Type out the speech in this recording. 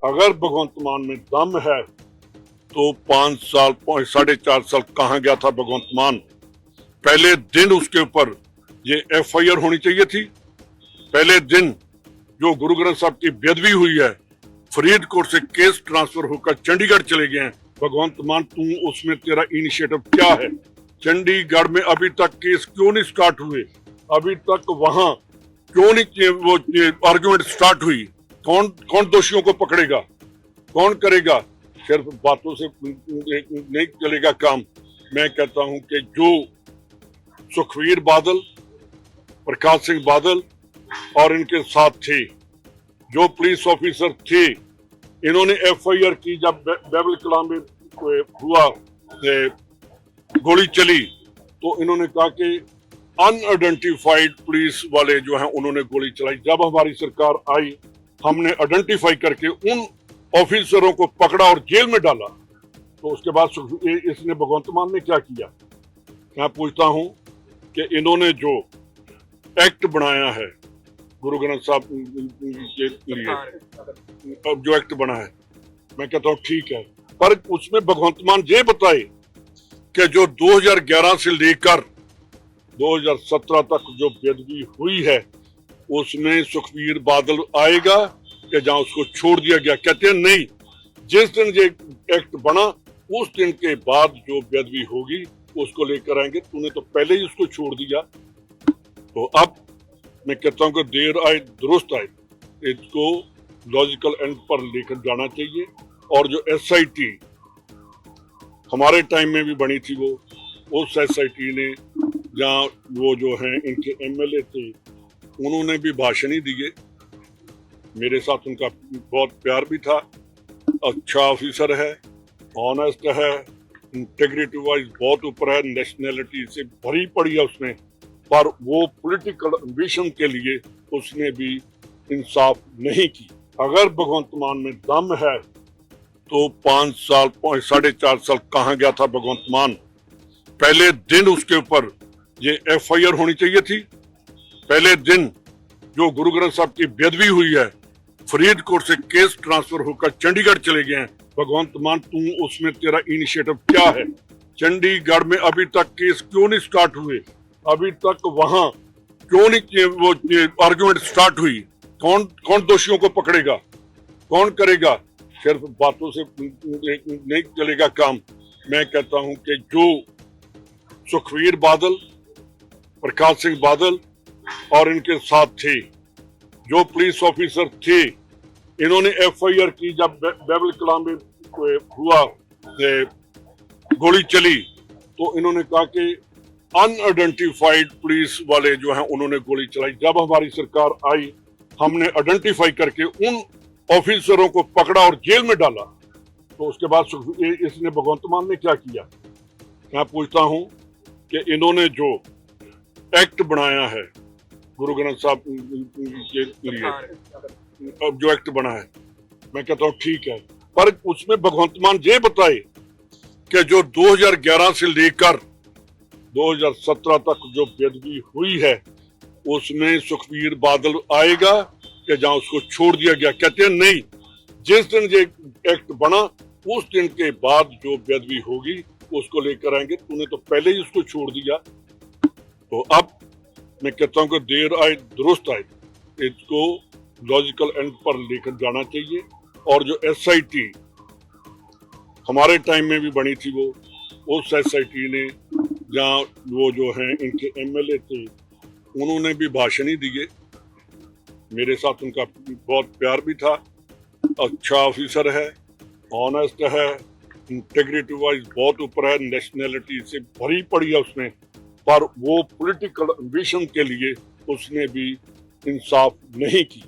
अगर भगवंत मान में दम है तो 5 साल 4.5 साल कहाँ गया था भगवंत मान। पहले दिन उसके ऊपर ये FIR होनी चाहिए थी। पहले दिन जो गुरु ग्रंथ साहब की बेदबी हुई है, फरीदकोट से केस ट्रांसफर होकर चंडीगढ़ चले गए हैं। भगवंत मान तू उसमें तेरा इनिशिएटिव क्या है? चंडीगढ़ में अभी तक केस क्यों नहीं स्टार्ट हुए? अभी तक वहां क्यों नहीं वो आर्गुमेंट स्टार्ट हुई? कौन दोषियों को पकड़ेगा? कौन करेगा? सिर्फ बातों से नहीं चलेगा काम। मैं कहता हूं कि जो सुखबीर बादल, प्रकाश सिंह बादल और इनके साथ थे जो पुलिस ऑफिसर थे, इन्होंने FIR की। जब बैबल कलाम में हुआ गोली चली तो इन्होंने कहा कि अनआइडेंटिफाइड पुलिस वाले जो हैं उन्होंने गोली चलाई। जब हमारी सरकार आई, हमने आइडेंटिफाई करके उन ऑफिसरों को पकड़ा और जेल में डाला। तो उसके बाद इसने भगवंत मान ने क्या किया? मैं पूछता हूं कि इन्होंने जो एक्ट बनाया है गुरु ग्रंथ साहब के लिए, जो एक्ट बना है, मैं कहता हूं ठीक है, पर उसमें भगवंत मान ये बताए कि जो 2011 से लेकर 2017 तक जो बेदबी हुई है उसमें सुखबीर बादल आएगा कि जहां उसको छोड़ दिया गया? कहते हैं नहीं, जिस दिन ये एक्ट बना उस दिन के बाद जो बेदबी होगी उसको लेकर आएंगे। तूने तो पहले ही उसको छोड़ दिया। तो अब मैं कहता हूं कि देर आए दुरुस्त आए, इसको लॉजिकल एंड पर लेकर जाना चाहिए। और जो SIT हमारे टाइम में भी बनी थी, वो उस SIT ने जहाँ वो जो हैं इनके MLA थे उन्होंने भी भाषण ही दिए। मेरे साथ उनका बहुत प्यार भी था। अच्छा ऑफिसर है, ऑनेस्ट है, इंटेग्रिटी वाइज बहुत ऊपर है, नेशनैलिटी से भरी पड़ी है उसमें, पर वो पॉलिटिकल एम्बिशन के लिए उसने भी इंसाफ नहीं की। अगर भगवंत मान में दम है तो 5 साल 4.5 साल कहाँ गया था भगवंत मान? पहले दिन उसके ऊपर ये FIR होनी चाहिए थी। पहले दिन जो गुरु ग्रंथ साहब की बेदबी हुई है, फरीदकोट से केस ट्रांसफर होकर चंडीगढ़ चले गए हैं। भगवंत मान तू उसमें तेरा इनिशिएटिव क्या है? चंडीगढ़ में अभी तक केस क्यों नहीं स्टार्ट हुए? अभी तक वहां क्यों नहीं वो आर्गुमेंट स्टार्ट हुई? कौन दोषियों को पकड़ेगा? कौन करेगा? सिर्फ बातों से नहीं चलेगा काम। मैं कहता हूं कि जो सुखबीर बादल, प्रकाश सिंह बादल और इनके साथ थे जो पुलिस ऑफिसर थे, इन्होंने FIR की। जब बैबल कलाम में हुआ गोली चली तो इन्होंने कहा कि अनआइडेंटिफाइड पुलिस वाले जो हैं उन्होंने गोली चलाई। जब हमारी सरकार आई, हमने आइडेंटिफाई करके उन ऑफिसरों को पकड़ा और जेल में डाला। तो उसके बाद इसने भगवंत मान ने क्या किया? मैं पूछता हूं कि इन्होंने जो एक्ट बनाया है गुरु ग्रंथ साहब के लिए, जो एक्ट बना है, मैं कहता हूं ठीक है, पर उसमें भगवंत मान ये बताए कि जो 2011 से लेकर 2017 तक जो बेदबी हुई है उसमें सुखबीर बादल आएगा कि जहां उसको छोड़ दिया गया? कहते हैं नहीं, जिस दिन ये एक्ट बना उस दिन के बाद जो बेदबी होगी उसको लेकर आएंगे। तूने तो पहले ही उसको छोड़ दिया। तो अब मैं कहता हूं कि देर आए दुरुस्त आए, इसको लॉजिकल एंड पर लेकर जाना चाहिए। और जो SIT हमारे टाइम में भी बनी थी, वो उस SIT ने जहाँ वो जो हैं इनके MLA थे उन्होंने भी भाषण ही दिए। मेरे साथ उनका बहुत प्यार भी था। अच्छा ऑफिसर है, ऑनेस्ट है, इंटेग्रिटी वाइज बहुत ऊपर है, नेशनैलिटी से भरी पड़ी है उसमें, पर वो पॉलिटिकल एम्बिशन के लिए उसने भी इंसाफ नहीं की।